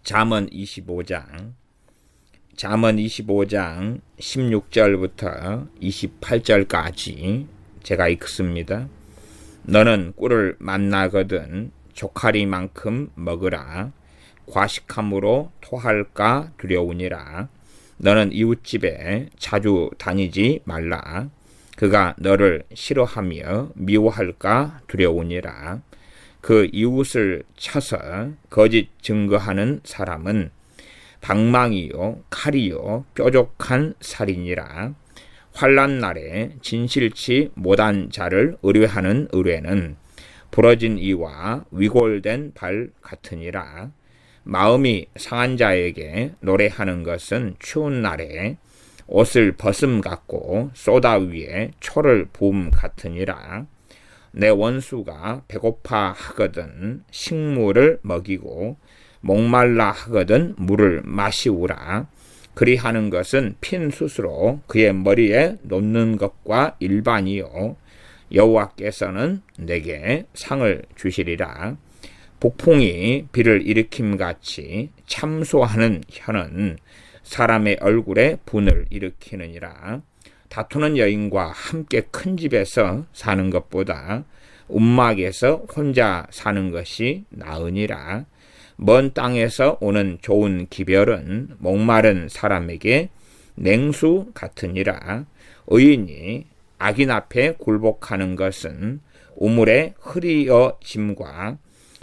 잠언 25장 16절부터 28절까지 제가 읽습니다. 너는 꿀을 만나거든 조카리만큼 먹으라. 과식함으로 토할까 두려우니라. 너는 이웃집에 자주 다니지 말라. 그가 너를 싫어하며 미워할까 두려우니라. 그 이웃을 쳐서 거짓 증거하는 사람은 방망이요 칼이요 뾰족한 살이니라. 환난 날에 진실치 못한 자를 의뢰하는 의뢰는 부러진 이와 위골된 발 같으니라. 마음이 상한 자에게 노래하는 것은 추운 날에 옷을 벗음 같고 쏘다 위에 초를 부음 같으니라. 내 원수가 배고파 하거든 식물을 먹이고 목말라 하거든 물을 마시우라. 그리하는 것은 핀 숯으로 그의 머리에 놓는 것과 일반이요 여호와께서는 내게 상을 주시리라. 북풍이 비를 일으킴같이 참소하는 혀는 사람의 얼굴에 분을 일으키느니라. 다투는 여인과 함께 큰 집에서 사는 것보다 움막에서 혼자 사는 것이 나으니라. 먼 땅에서 오는 좋은 기별은 목마른 사람에게 냉수 같으니라. 의인이 악인 앞에 굴복하는 것은 우물의 흐리어짐과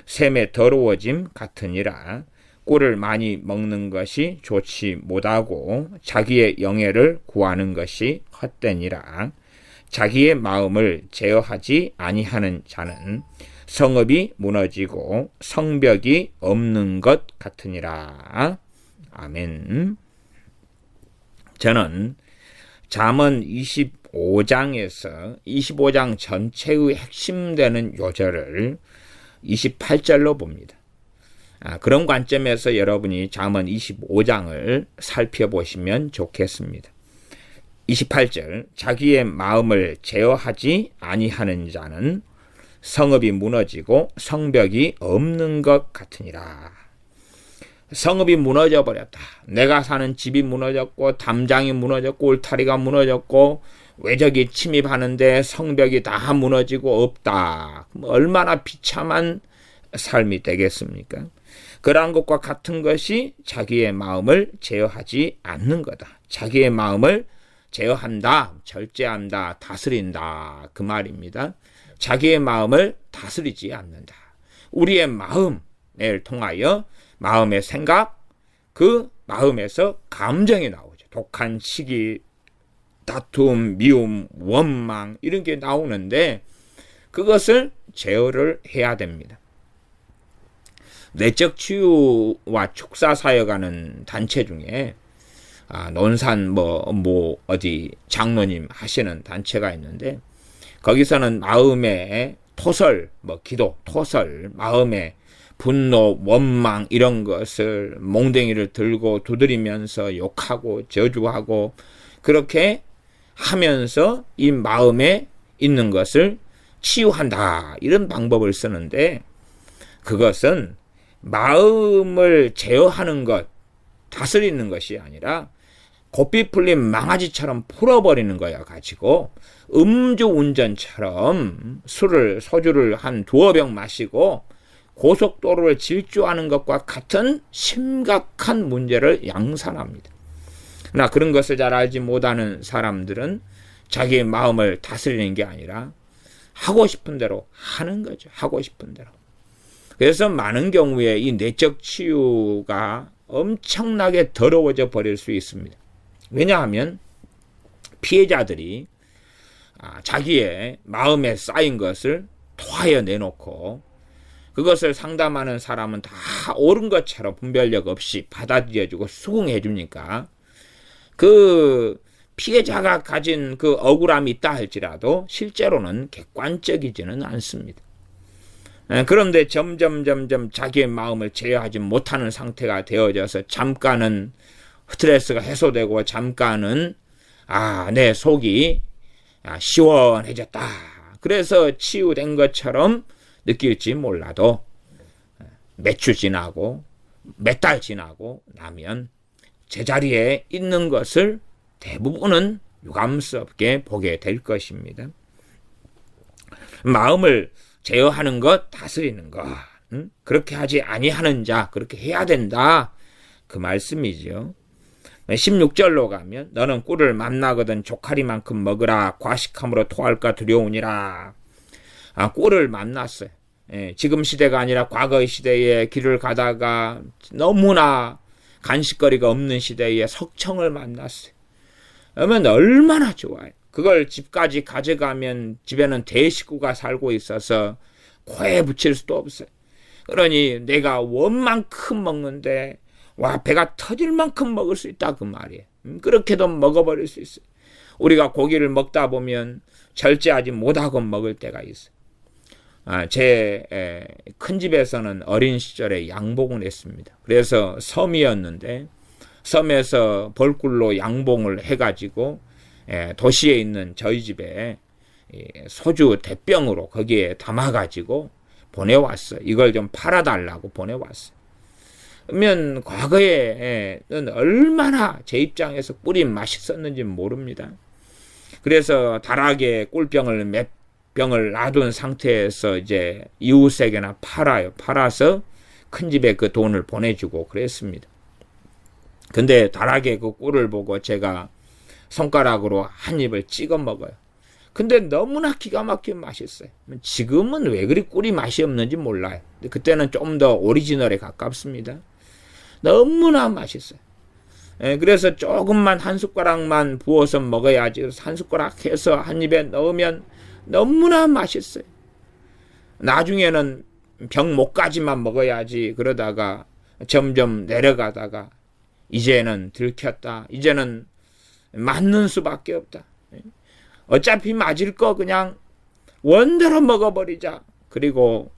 샘의 더러워짐 같으니라. 꿀을 많이 먹는 것이 좋지 못하고 자기의 영예를 구하는 것이 헛되니라. 자기의 마음을 제어하지 아니하는 자는 성읍이 무너지고 성벽이 없는 것 같으니라. 아멘. 저는 잠언 25장에서 25장 전체의 핵심되는 요절을 28절로 봅니다. 그런 관점에서 여러분이 잠언 25장을 살펴보시면 좋겠습니다. 28절 자기의 마음을 제어하지 아니하는 자는 성읍이 무너지고 성벽이 없는 것 같으니라. 성읍이 무너져 버렸다. 내가 사는 집이 무너졌고 담장이 무너졌고 울타리가 무너졌고 외적이 침입하는데 성벽이 다 무너지고 없다. 얼마나 비참한 삶이 되겠습니까? 그러한 것과 같은 것이 자기의 마음을 제어하지 않는 거다. 자기의 마음을 제어한다, 절제한다, 다스린다 그 말입니다. 자기의 마음을 다스리지 않는다. 우리의 마음을 통하여 마음의 생각, 그 마음에서 감정이 나오죠. 독한 시기, 다툼, 미움, 원망 이런 게 나오는데 그것을 제어를 해야 됩니다. 내적 치유와 축사 사역하는 단체 중에 논산 어디 장로님 하시는 단체가 있는데 거기서는 마음의 토설, 기도, 토설, 마음의 분노, 원망 이런 것을 몽댕이를 들고 두드리면서 욕하고 저주하고 그렇게 하면서 이 마음에 있는 것을 치유한다 이런 방법을 쓰는데 그것은 마음을 제어하는 것, 다스리는 것이 아니라 고삐 풀린 망아지처럼 풀어버리는 거야 가지고 음주운전처럼 소주를 한 2-5병 마시고 고속도로를 질주하는 것과 같은 심각한 문제를 양산합니다. 그러나 그런 것을 잘 알지 못하는 사람들은 자기의 마음을 다스리는 게 아니라 하고 싶은 대로 하는 거죠. 하고 싶은 대로. 그래서 많은 경우에 이 내적 치유가 엄청나게 더러워져 버릴 수 있습니다. 왜냐하면 피해자들이 자기의 마음에 쌓인 것을 토하여 내놓고 그것을 상담하는 사람은 다 옳은 것처럼 분별력 없이 받아들여주고 수긍해 주니까 그 피해자가 가진 그 억울함이 있다 할지라도 실제로는 객관적이지는 않습니다. 그런데 점점 자기의 마음을 제어하지 못하는 상태가 되어져서 잠깐은 스트레스가 해소되고 잠깐은 내 속이 시원해졌다. 그래서 치유된 것처럼 느낄지 몰라도 몇 주 지나고 몇 달 지나고 나면 제자리에 있는 것을 대부분은 유감스럽게 보게 될 것입니다. 마음을 제어하는 것, 다스리는 것, 그렇게 하지 아니하는 자, 그렇게 해야 된다, 그 말씀이죠. 16절로 가면 너는 꿀을 만나거든 조카리만큼 먹으라. 과식함으로 토할까 두려우니라. 꿀을 만났어요. 지금 시대가 아니라 과거의 시대에 길을 가다가 너무나 간식거리가 없는 시대에 석청을 만났어요. 그러면 얼마나 좋아요. 그걸 집까지 가져가면 집에는 대식구가 살고 있어서 코에 붙일 수도 없어요. 그러니 내가 원만큼 먹는데 와, 배가 터질 만큼 먹을 수 있다, 그 말이에요. 그렇게도 먹어버릴 수 있어요. 우리가 고기를 먹다 보면 절제하지 못하고 먹을 때가 있어요. 제 큰 집에서는 어린 시절에 양봉을 했습니다. 그래서 섬이었는데 섬에서 벌꿀로 양봉을 해가지고 도시에 있는 저희 집에 소주 대병으로 거기에 담아가지고 보내왔어요. 이걸 좀 팔아달라고 보내왔어요. 그러면 과거에는 얼마나 제 입장에서 꿀이 맛있었는지 모릅니다. 그래서 다락에 꿀병을 몇 병을 놔둔 상태에서 이제 이웃에게나 팔아요. 팔아서 큰 집에 그 돈을 보내주고 그랬습니다. 근데 다락에 그 꿀을 보고 제가 손가락으로 한 입을 찍어 먹어요. 근데 너무나 기가 막히게 맛있어요. 지금은 왜 그리 꿀이 맛이 없는지 몰라요. 근데 그때는 좀 더 오리지널에 가깝습니다. 너무나 맛있어요. 그래서 조금만 한 숟가락만 부어서 먹어야지. 그래서 한 숟가락 해서 한 입에 넣으면 너무나 맛있어요. 나중에는 병 목까지만 먹어야지. 그러다가 점점 내려가다가 이제는 들켰다. 이제는 맞는 수밖에 없다. 어차피 맞을 거 그냥 원대로 먹어버리자. 그리고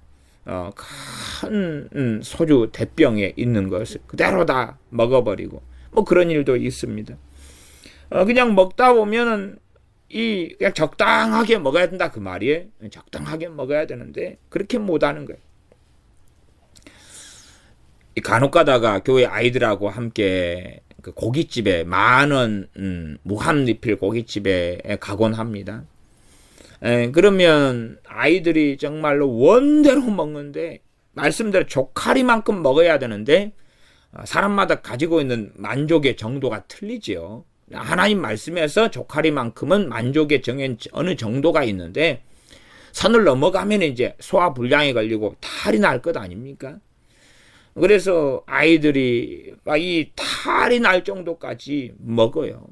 큰 소주 대병에 있는 것을 그대로 다 먹어버리고 뭐 그런 일도 있습니다. 그냥 먹다 보면은 그냥 적당하게 먹어야 된다, 그 말이에요. 적당하게 먹어야 되는데 그렇게 못하는 거예요. 간혹 가다가 교회 아이들하고 함께 그 고깃집에 만원 무한리필 고깃집에 가곤 합니다. 그러면 아이들이 정말로 원대로 먹는데 말씀대로 조카리만큼 먹어야 되는데 사람마다 가지고 있는 만족의 정도가 틀리지요. 하나님 말씀에서 조카리만큼은 만족의 어느 정도가 있는데 선을 넘어가면 이제 소화불량이 걸리고 탈이 날 것 아닙니까? 그래서 아이들이 이 탈이 날 정도까지 먹어요.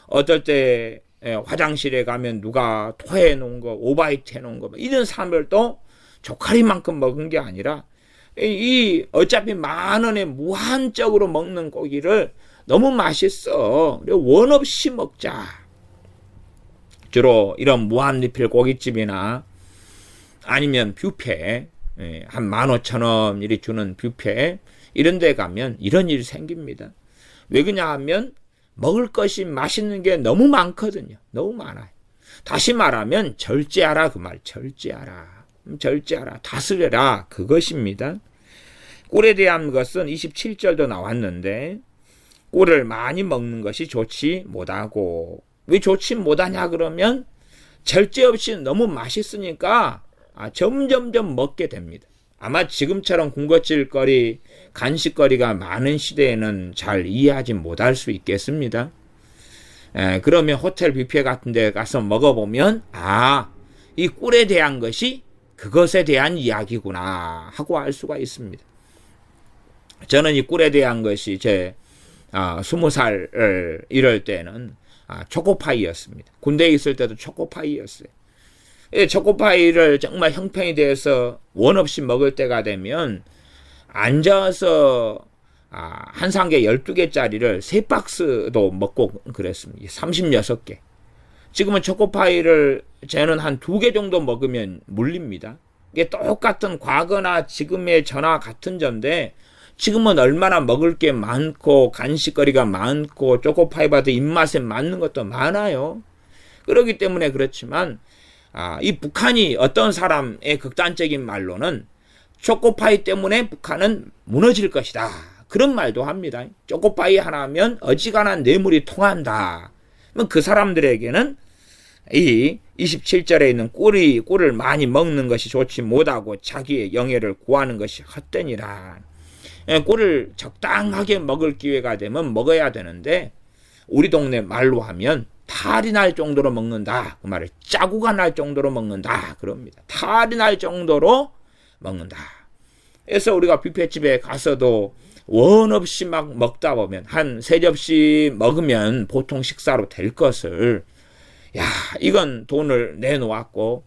어떨 때 화장실에 가면 누가 토해 놓은 거, 오바이트 해 놓은 거 이런 사람들도 조카리만큼 먹은 게 아니라 어차피 만 원에 무한적으로 먹는 고기를 너무 맛있어. 원 없이 먹자. 주로 이런 무한리필 고깃집이나 아니면 뷔페, 한 15,000원 이렇게 주는 뷔페 이런 데 가면 이런 일이 생깁니다. 왜 그러냐 하면 먹을 것이 맛있는 게 너무 많거든요. 너무 많아요. 다시 말하면 절제하라, 그 말. 절제하라. 다스려라. 그것입니다. 꿀에 대한 것은 27절도 나왔는데 꿀을 많이 먹는 것이 좋지 못하고, 왜 좋지 못하냐 그러면 절제 없이 너무 맛있으니까 점점점 먹게 됩니다. 아마 지금처럼 군것질거리, 간식거리가 많은 시대에는 잘 이해하지 못할 수 있겠습니다. 그러면 호텔 뷔페 같은 데 가서 먹어보면 이 꿀에 대한 것이 그것에 대한 이야기구나 하고 알 수가 있습니다. 저는 이 꿀에 대한 것이 제 20살 이럴 때는 초코파이였습니다. 군대에 있을 때도 초코파이였어요. 초코파이를 정말 형편이 돼서 원 없이 먹을 때가 되면 앉아서 한 상계 12개짜리를 3박스도 먹고 그랬습니다. 36개. 지금은 초코파이를 저는 한 2개 정도 먹으면 물립니다. 이게 똑같은 과거나 지금의 전화 같은 점인데 지금은 얼마나 먹을 게 많고 간식거리가 많고 초코파이보다 입맛에 맞는 것도 많아요. 그렇기 때문에 그렇지만 이 북한이 어떤 사람의 극단적인 말로는 초코파이 때문에 북한은 무너질 것이다. 그런 말도 합니다. 초코파이 하나면 어지간한 뇌물이 통한다. 그 사람들에게는 이 27절에 있는 꿀을 많이 먹는 것이 좋지 못하고 자기의 영예를 구하는 것이 헛되니라. 꿀을 적당하게 먹을 기회가 되면 먹어야 되는데 우리 동네 말로 하면 탈이 날 정도로 먹는다. 그 말을 짜고가 날 정도로 먹는다. 그럽니다. 탈이 날 정도로 먹는다. 그래서 우리가 뷔페집에 가서도 원 없이 막 먹다 보면 한 3접시 먹으면 보통 식사로 될 것을 이건 돈을 내놓았고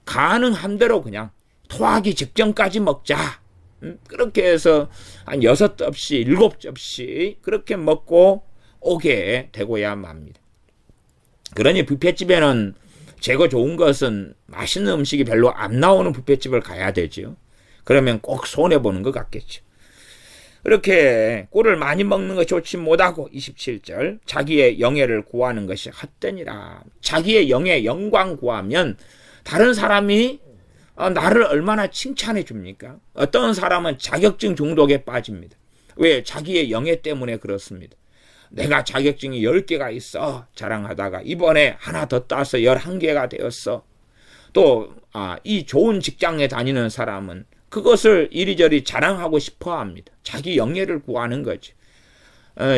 가능한 대로 그냥 토하기 직전까지 먹자. 그렇게 해서 한 6접시, 7접시 그렇게 먹고 오게 되고야 맙니다. 그러니 뷔페집에는 제거 좋은 것은 맛있는 음식이 별로 안 나오는 뷔페집을 가야 되죠. 그러면 꼭 손해보는 것 같겠죠. 그렇게 꿀을 많이 먹는 것이 좋지 못하고 27절 자기의 영예를 구하는 것이 헛되니라. 자기의 영예 영광 구하면 다른 사람이 나를 얼마나 칭찬해 줍니까? 어떤 사람은 자격증 중독에 빠집니다. 왜? 자기의 영예 때문에 그렇습니다. 내가 자격증이 10개가 있어 자랑하다가 이번에 하나 더 따서 11개가 되었어. 또 이 좋은 직장에 다니는 사람은 그것을 이리저리 자랑하고 싶어 합니다. 자기 영예를 구하는 거죠.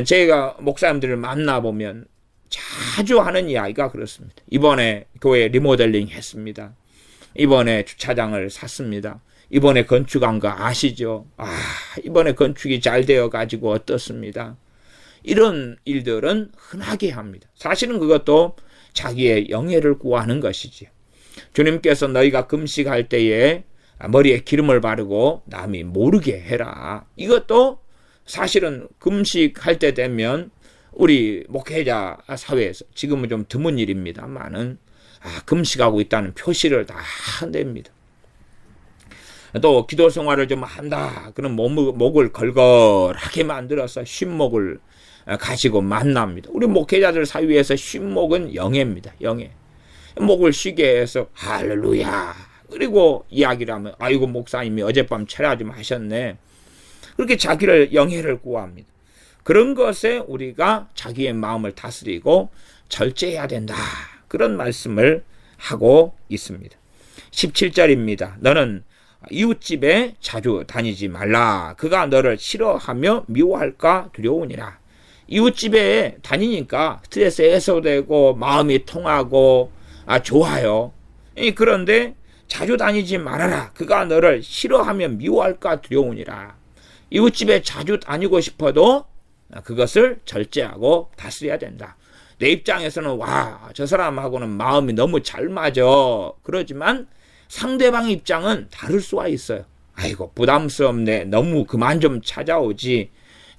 제가 목사님들을 만나보면 자주 하는 이야기가 그렇습니다. 이번에 교회 리모델링 했습니다. 이번에 주차장을 샀습니다. 이번에 건축한 거 아시죠? 이번에 건축이 잘 되어가지고 어떻습니다. 이런 일들은 흔하게 합니다. 사실은 그것도 자기의 영예를 구하는 것이지요. 주님께서 너희가 금식할 때에 머리에 기름을 바르고 남이 모르게 해라. 이것도 사실은 금식할 때 되면 우리 목회자 사회에서 지금은 좀 드문 일입니다만은 금식하고 있다는 표시를 다 한답니다. 또 기도 생활을 좀 한다. 그럼 목을 걸걸하게 만들어서 쉰목을 가지고 만납니다. 우리 목회자들 사이에서 쉰목은 영예입니다. 영예. 목을 쉬게 해서 할렐루야. 그리고 이야기를 하면 아이고 목사님이 어젯밤 철야 좀 하셨네. 그렇게 자기를 영예를 구합니다. 그런 것에 우리가 자기의 마음을 다스리고 절제해야 된다. 그런 말씀을 하고 있습니다. 17절입니다. 너는 이웃집에 자주 다니지 말라. 그가 너를 싫어하며 미워할까 두려우니라. 이웃집에 다니니까 스트레스 해소되고 마음이 통하고 좋아요. 그런데 자주 다니지 말아라. 그가 너를 싫어하며 미워할까 두려우니라. 이웃집에 자주 다니고 싶어도 그것을 절제하고 다스려야 된다. 내 입장에서는 저 사람하고는 마음이 너무 잘 맞아. 그러지만 상대방 입장은 다를 수가 있어요. 아이고 부담스럽네. 너무 그만 좀 찾아오지.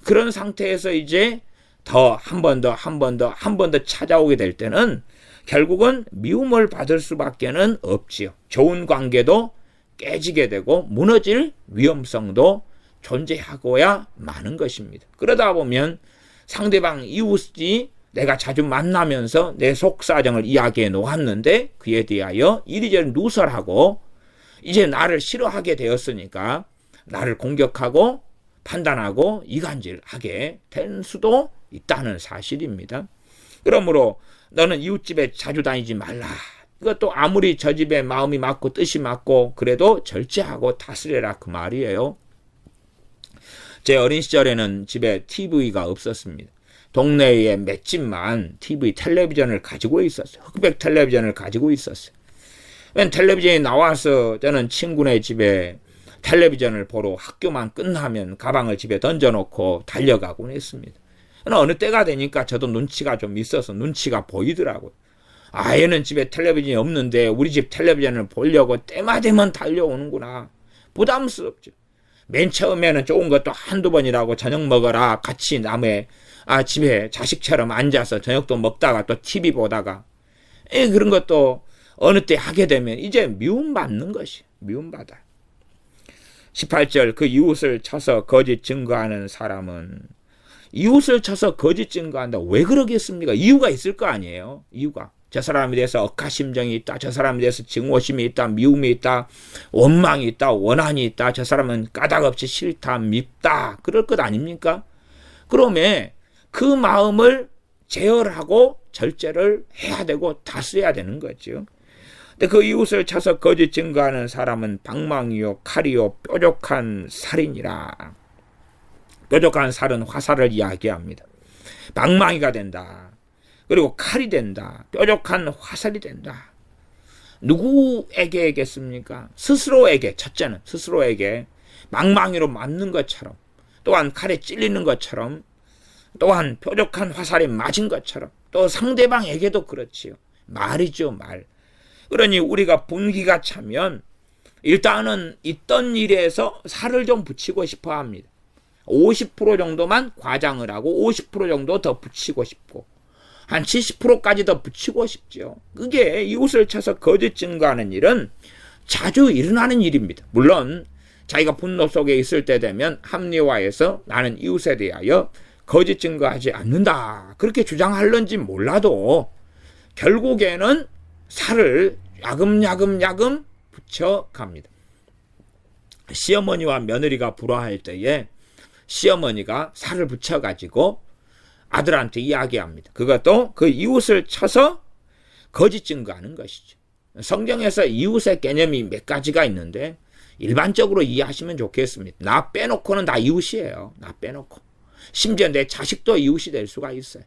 그런 상태에서 이제 한 번 더 찾아오게 될 때는 결국은 미움을 받을 수밖에는 없지요. 좋은 관계도 깨지게 되고 무너질 위험성도 존재하고야 마는 것입니다. 그러다 보면 상대방 이웃이 내가 자주 만나면서 내 속사정을 이야기해 놓았는데 그에 대하여 이리저리 누설하고 이제 나를 싫어하게 되었으니까 나를 공격하고 판단하고 이간질하게 된 수도 있다는 사실입니다. 그러므로 너는 이웃집에 자주 다니지 말라. 이것도 아무리 저 집에 마음이 맞고 뜻이 맞고 그래도 절제하고 다스려라 그 말이에요. 제 어린 시절에는 집에 TV가 없었습니다. 동네에 몇 집만 텔레비전을 가지고 있었어요. 흑백 텔레비전을 가지고 있었어요. 텔레비전이 나와서 저는 친구네 집에 텔레비전을 보러 학교만 끝나면 가방을 집에 던져놓고 달려가곤 했습니다. 어느 때가 되니까 저도 눈치가 좀 있어서 눈치가 보이더라고요. 얘는 집에 텔레비전이 없는데 우리 집 텔레비전을 보려고 때마 되면 달려오는구나. 부담스럽죠. 맨 처음에는 좋은 것도 한두 번이라고 저녁 먹어라. 같이 남의 집에 자식처럼 앉아서 저녁도 먹다가 또 TV 보다가 그런 것도 어느 때 하게 되면 이제 미움받는 것이 미움받아요. 18절 그 이웃을 쳐서 거짓 증거하는 사람은 이웃을 쳐서 거짓 증거한다. 왜 그러겠습니까? 이유가 있을 거 아니에요. 이유가. 저 사람에 대해서 억하심정이 있다. 저 사람에 대해서 증오심이 있다. 미움이 있다. 원망이 있다. 원한이 있다. 저 사람은 까닭없이 싫다. 밉다. 그럴 것 아닙니까? 그러면 그 마음을 제어하고 절제를 해야 되고 다스려야 되는 거죠. 근데 그 이웃을 쳐서 거짓 증거하는 사람은 방망이요 칼이요 뾰족한 살이니라. 뾰족한 살은 화살을 이야기합니다. 방망이가 된다. 그리고 칼이 된다. 뾰족한 화살이 된다. 누구에게겠습니까? 스스로에게, 첫째는 스스로에게 망망이로 맞는 것처럼, 또한 칼에 찔리는 것처럼, 또한 뾰족한 화살에 맞은 것처럼, 또 상대방에게도 그렇지요. 말이죠, 말. 그러니 우리가 분기가 차면 일단은 있던 일에서 살을 좀 붙이고 싶어 합니다. 50% 정도만 과장을 하고 50% 정도 더 붙이고 싶고 한 70%까지 더 붙이고 싶죠. 그게 이웃을 쳐서 거짓 증거하는 일은 자주 일어나는 일입니다. 물론 자기가 분노 속에 있을 때 되면 합리화해서 나는 이웃에 대하여 거짓 증거하지 않는다 그렇게 주장할런지 몰라도 결국에는 살을 야금야금 붙여갑니다. 시어머니와 며느리가 불화할 때에 시어머니가 살을 붙여가지고 아들한테 이야기합니다. 그것도 그 이웃을 쳐서 거짓 증거하는 것이죠. 성경에서 이웃의 개념이 몇 가지가 있는데 일반적으로 이해하시면 좋겠습니다. 나 빼놓고는 다 이웃이에요. 나 빼놓고. 심지어 내 자식도 이웃이 될 수가 있어요.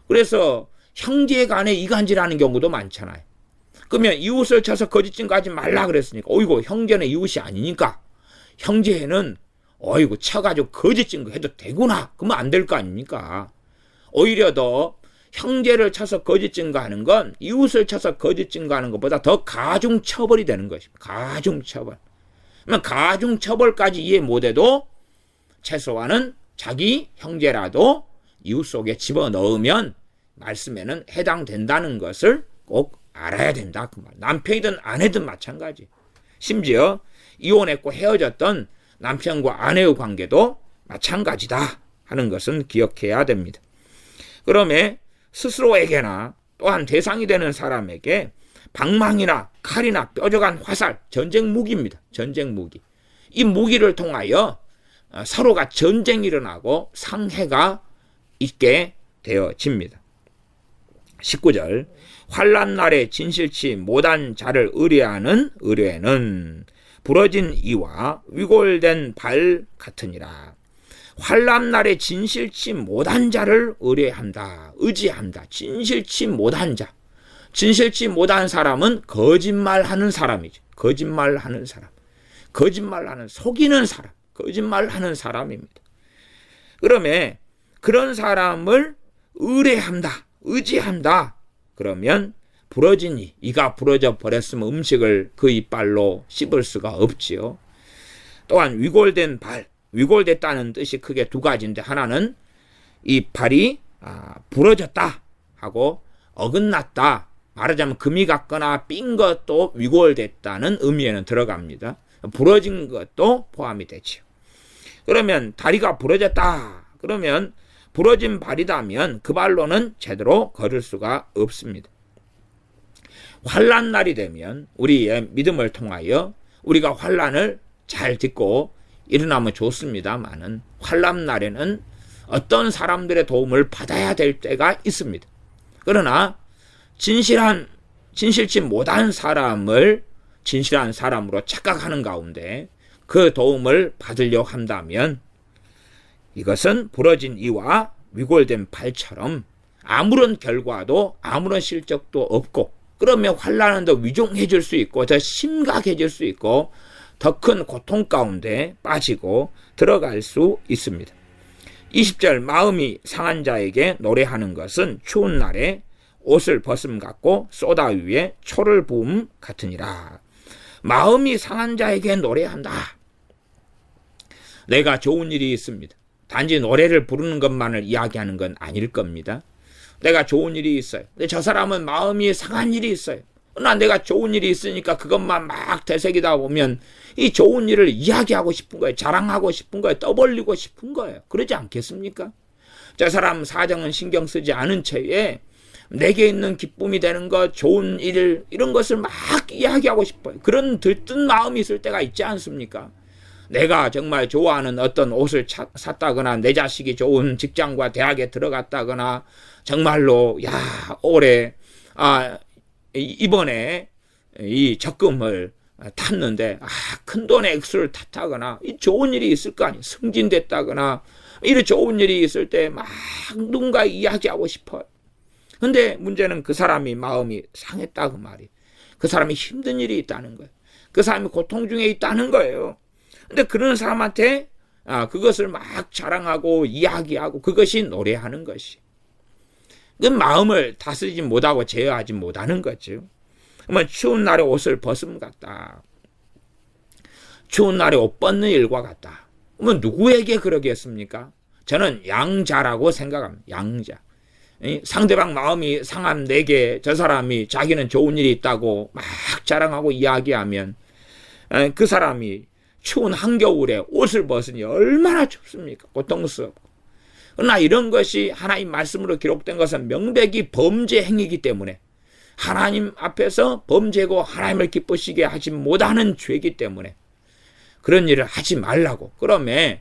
그래서 형제 간에 이간질하는 경우도 많잖아요. 그러면 이웃을 쳐서 거짓 증거하지 말라 그랬으니까 어이구 형제는 이웃이 아니니까 형제는 어이구 쳐가지고 거짓 증거해도 되구나. 그러면 안 될 거 아닙니까? 오히려 더 형제를 쳐서 거짓 증거하는 건 이웃을 쳐서 거짓 증거하는 것보다 더 가중처벌이 되는 것입니다. 가중처벌. 그러면 가중처벌까지 이해 못해도 최소한은 자기 형제라도 이웃 속에 집어넣으면 말씀에는 해당된다는 것을 꼭 알아야 된다. 그 말. 남편이든 아내든 마찬가지. 심지어 이혼했고 헤어졌던 남편과 아내의 관계도 마찬가지다 하는 것은 기억해야 됩니다. 그러면 스스로에게나 또한 대상이 되는 사람에게 방망이나 칼이나 뾰족한 화살, 전쟁 무기입니다. 전쟁 무기. 이 무기를 통하여 서로가 전쟁이 일어나고 상해가 있게 되어집니다. 19절 환난 날에 진실치 못한 자를 의뢰하는 의뢰는 부러진 이와 위골된 발 같으니라. 환난 날에 진실치 못한 자를 의뢰한다. 의지한다. 진실치 못한 자. 진실치 못한 사람은 거짓말하는 사람이죠. 거짓말하는 사람. 거짓말하는 속이는 사람. 거짓말하는 사람입니다. 그러면 그런 사람을 의뢰한다. 의지한다. 그러면 부러진 이가 부러져 버렸으면 음식을 그 이빨로 씹을 수가 없지요. 또한 위골된 발, 위골됐다는 뜻이 크게 두 가지인데 하나는 이 발이 부러졌다 하고 어긋났다. 말하자면 금이 갔거나 삔 것도 위골됐다는 의미에는 들어갑니다. 부러진 것도 포함이 되죠. 그러면 다리가 부러졌다. 그러면 부러진 발이다면 그 발로는 제대로 걸을 수가 없습니다. 환난 날이 되면 우리의 믿음을 통하여 우리가 환난을 잘 딛고 일어나면 좋습니다만은 환난 날에는 어떤 사람들의 도움을 받아야 될 때가 있습니다. 그러나 진실치 못한 사람을 진실한 사람으로 착각하는 가운데 그 도움을 받으려고 한다면 이것은 부러진 이와 위골된 발처럼 아무런 결과도 아무런 실적도 없고 그러면 환난은 더 위중해질 수 있고 더 심각해질 수 있고 더 큰 고통 가운데 빠지고 들어갈 수 있습니다. 20절 마음이 상한 자에게 노래하는 것은 추운 날에 옷을 벗음 같고 쏘다 위에 초를 부음 같으니라. 마음이 상한 자에게 노래한다. 내가 좋은 일이 있습니다. 단지 노래를 부르는 것만을 이야기하는 건 아닐 겁니다. 내가 좋은 일이 있어요. 근데 저 사람은 마음이 상한 일이 있어요. 그러나 내가 좋은 일이 있으니까 그것만 막 되새기다 보면 이 좋은 일을 이야기하고 싶은 거예요. 자랑하고 싶은 거예요. 떠벌리고 싶은 거예요. 그러지 않겠습니까? 저 사람 사정은 신경 쓰지 않은 채에 내게 있는 기쁨이 되는 것, 좋은 일, 이런 것을 막 이야기하고 싶어요. 그런 들뜬 마음이 있을 때가 있지 않습니까? 내가 정말 좋아하는 어떤 옷을 샀다거나, 내 자식이 좋은 직장과 대학에 들어갔다거나, 정말로 올해 이번에 이 적금을 탔는데 큰 돈의 액수를 탔다거나, 이 좋은 일이 있을 거 아니에요. 승진됐다거나 이런 좋은 일이 있을 때 막 누군가 이야기하고 싶어요. 근데 문제는 그 사람이 마음이 상했다 그 말이. 그 사람이 힘든 일이 있다는 거예요. 그 사람이 고통 중에 있다는 거예요. 근데 그런 사람한테 그것을 막 자랑하고 이야기하고, 그것이 노래하는 것이. 그 마음을 다스리지 못하고 제어하지 못하는 거죠. 그러면 추운 날에 옷을 벗음 같다. 추운 날에 옷 벗는 일과 같다. 그러면 누구에게 그러겠습니까? 저는 양자라고 생각합니다. 양자. 상대방 마음이 상한 내게 저 사람이 자기는 좋은 일이 있다고 막 자랑하고 이야기하면 그 사람이 추운 한겨울에 옷을 벗으니 얼마나 춥습니까? 고통스럽고. 그러나 이런 것이 하나님 말씀으로 기록된 것은 명백히 범죄 행위이기 때문에, 하나님 앞에서 범죄고 하나님을 기쁘시게 하지 못하는 죄이기 때문에 그런 일을 하지 말라고. 그러면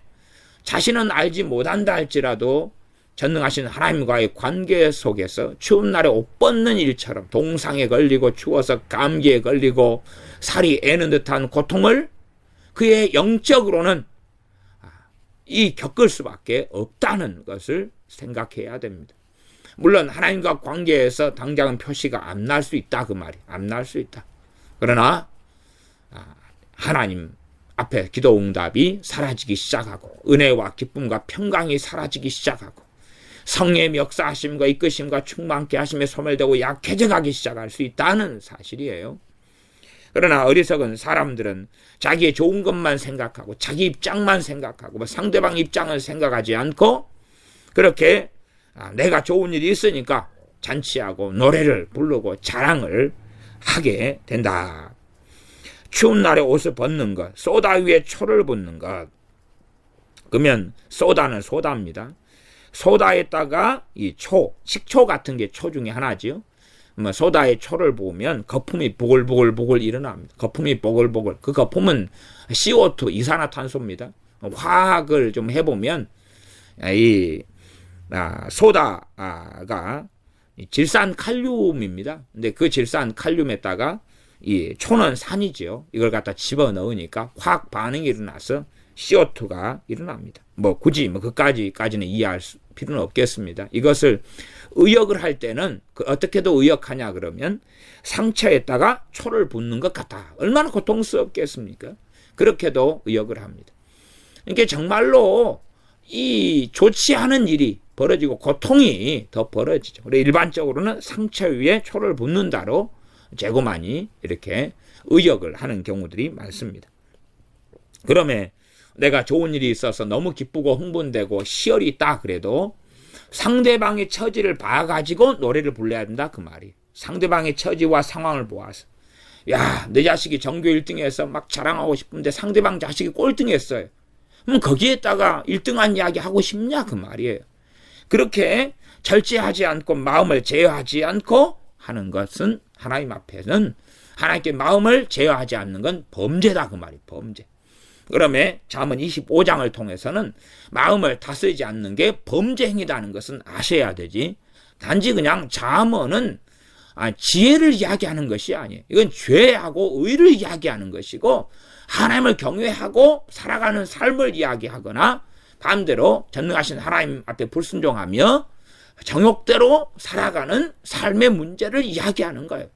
자신은 알지 못한다 할지라도 전능하신 하나님과의 관계 속에서 추운 날에 옷 벗는 일처럼 동상에 걸리고 추워서 감기에 걸리고 살이 애는 듯한 고통을 그의 영적으로는 겪을 수밖에 없다는 것을 생각해야 됩니다. 물론 하나님과 관계에서 당장은 표시가 안 날 수 있다 그 말이. 안 날 수 있다. 그러나 하나님 앞에 기도 응답이 사라지기 시작하고, 은혜와 기쁨과 평강이 사라지기 시작하고, 성령의 역사하심과 이끄심과 충만케 하심에 소멸되고 약해져가기 시작할 수 있다는 사실이에요. 그러나 어리석은 사람들은 자기의 좋은 것만 생각하고 자기 입장만 생각하고 상대방 입장을 생각하지 않고, 그렇게 내가 좋은 일이 있으니까 잔치하고 노래를 부르고 자랑을 하게 된다. 추운 날에 옷을 벗는 것, 소다 위에 초를 붓는 것. 그러면 소다는 소다입니다. 소다에다가 이 초, 식초 같은 게 초 중에 하나지요. 소다에 초를 부으면 거품이 보글보글 일어납니다. 거품이 보글보글. 그 거품은 CO2, 이산화탄소입니다. 화학을 좀 해보면 이 소다가 질산칼륨입니다. 근데 그 질산칼륨에다가 이 초는 산이지요. 이걸 갖다 집어넣으니까 화학 반응이 일어나서 CO2가 일어납니다. 굳이 그까지는 이해할 필요는 없겠습니다. 이것을 의역을 할 때는 어떻게도 의역하냐 그러면 상처에다가 초를 붓는 것 같다. 얼마나 고통스럽겠습니까? 그렇게도 의역을 합니다. 이게 정말로 이 좋지 않은 일이 벌어지고 고통이 더 벌어지죠. 그래서 일반적으로는 상처 위에 초를 붓는다로 재고 많이 이렇게 의역을 하는 경우들이 많습니다. 그러면 내가 좋은 일이 있어서 너무 기쁘고 흥분되고 희열이 있다 그래도 상대방의 처지를 봐가지고 노래를 불러야 된다 그 말이. 상대방의 처지와 상황을 보아서, 내 자식이 전교 1등해서 막 자랑하고 싶은데 상대방 자식이 꼴등했어요. 그럼 거기에다가 1등한 이야기 하고 싶냐 그 말이에요. 그렇게 절제하지 않고 마음을 제어하지 않고 하는 것은 하나님 앞에는, 하나님께 마음을 제어하지 않는 건 범죄다 그 말이. 범죄. 그러면 잠언 25장을 통해서는 마음을 다스리지 않는 게 범죄 행위라는 것은 아셔야 되지. 단지 그냥 잠언은 지혜를 이야기하는 것이 아니에요. 이건 죄하고 의를 이야기하는 것이고, 하나님을 경외하고 살아가는 삶을 이야기하거나 반대로 전능하신 하나님 앞에 불순종하며 정욕대로 살아가는 삶의 문제를 이야기하는 거예요.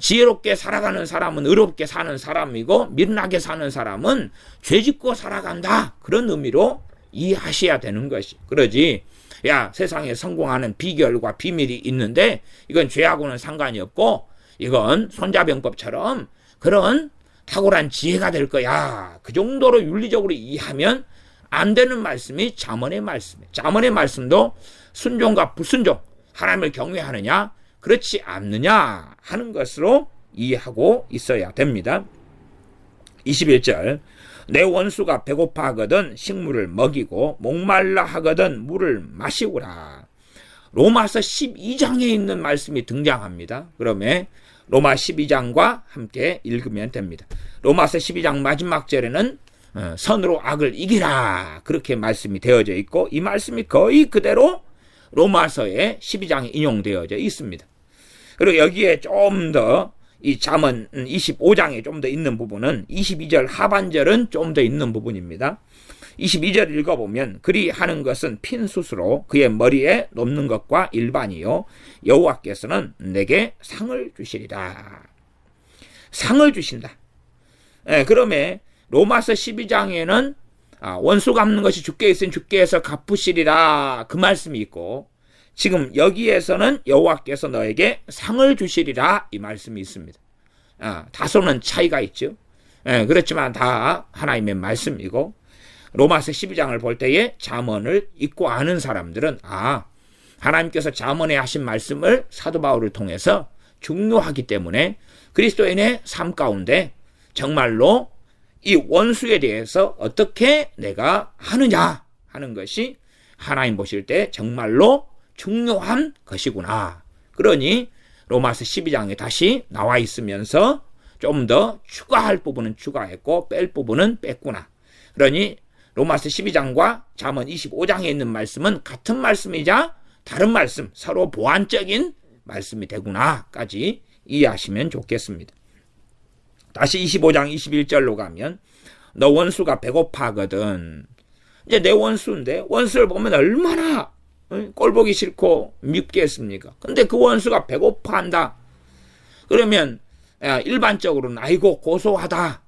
지혜롭게 살아가는 사람은 의롭게 사는 사람이고, 미련하게 사는 사람은 죄짓고 살아간다. 그런 의미로 이해하셔야 되는 것이. 그러지 세상에 성공하는 비결과 비밀이 있는데 이건 죄하고는 상관이 없고 이건 손자병법처럼 그런 탁월한 지혜가 될 거야. 그 정도로 윤리적으로 이해하면 안 되는 말씀이 잠언의 말씀이에요. 잠언의 말씀도 순종과 불순종, 하나님을 경외하느냐 그렇지 않느냐 하는 것으로 이해하고 있어야 됩니다. 21절, 내 원수가 배고파 하거든 식물을 먹이고 목말라 하거든 물을 마시우라. 로마서 12장에 있는 말씀이 등장합니다. 그러면 로마 12장과 함께 읽으면 됩니다. 로마서 12장 마지막 절에는 선으로 악을 이기라 그렇게 말씀이 되어져 있고, 이 말씀이 거의 그대로 로마서의 12장에 인용되어져 있습니다. 그리고 여기에 좀 더 이 잠언 25장에 좀 더 있는 부분은 22절 하반절은 좀 더 있는 부분입니다. 22절 읽어보면 그리 하는 것은 핀 숯으로 그의 머리에 놓는 것과 일반이요 여호와께서는 내게 상을 주시리라. 상을 주신다. 그러면 로마서 12장에는 원수 갚는 것이 주께 있으니 주께서 갚으시리라 그 말씀이 있고, 지금 여기에서는 여호와께서 너에게 상을 주시리라 이 말씀이 있습니다. 다소는 차이가 있죠. 그렇지만 다 하나님의 말씀이고, 로마서 12장을 볼 때에 잠언을 읽고 아는 사람들은 하나님께서 잠언에 하신 말씀을 사도 바울을 통해서 중요하기 때문에 그리스도인의 삶 가운데 정말로 이 원수에 대해서 어떻게 내가 하느냐 하는 것이 하나님 보실 때 정말로 중요한 것이구나. 그러니 로마서 12장에 다시 나와 있으면서 좀 더 추가할 부분은 추가했고 뺄 부분은 뺐구나. 그러니 로마서 12장과 잠언 25장에 있는 말씀은 같은 말씀이자 다른 말씀, 서로 보완적인 말씀이 되구나까지 이해하시면 좋겠습니다. 다시 25장 21절로 가면 너 원수가 배고파하거든. 이제 내 원수인데 원수를 보면 얼마나 꼴보기 싫고 밉겠습니까? 근데 그 원수가 배고파한다. 그러면 일반적으로는 아이고 고소하다.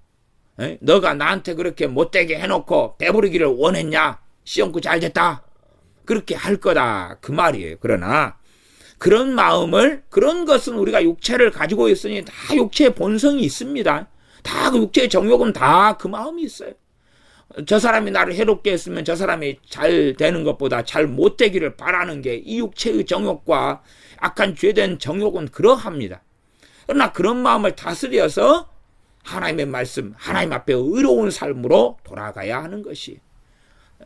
너가 나한테 그렇게 못되게 해놓고 배부르기를 원했냐? 시험구 잘 됐다. 그렇게 할 거다 그 말이에요. 그러나 그런 마음을, 그런 것은 우리가 육체를 가지고 있으니 다 육체의 본성이 있습니다. 다 그 육체의 정욕은 다 그 마음이 있어요. 저 사람이 나를 해롭게 했으면 저 사람이 잘 되는 것보다 잘 못되기를 바라는 게 이 육체의 정욕과 악한 죄된 정욕은 그러합니다. 그러나 그런 마음을 다스려서 하나님의 말씀, 하나님 앞에 의로운 삶으로 돌아가야 하는 것이,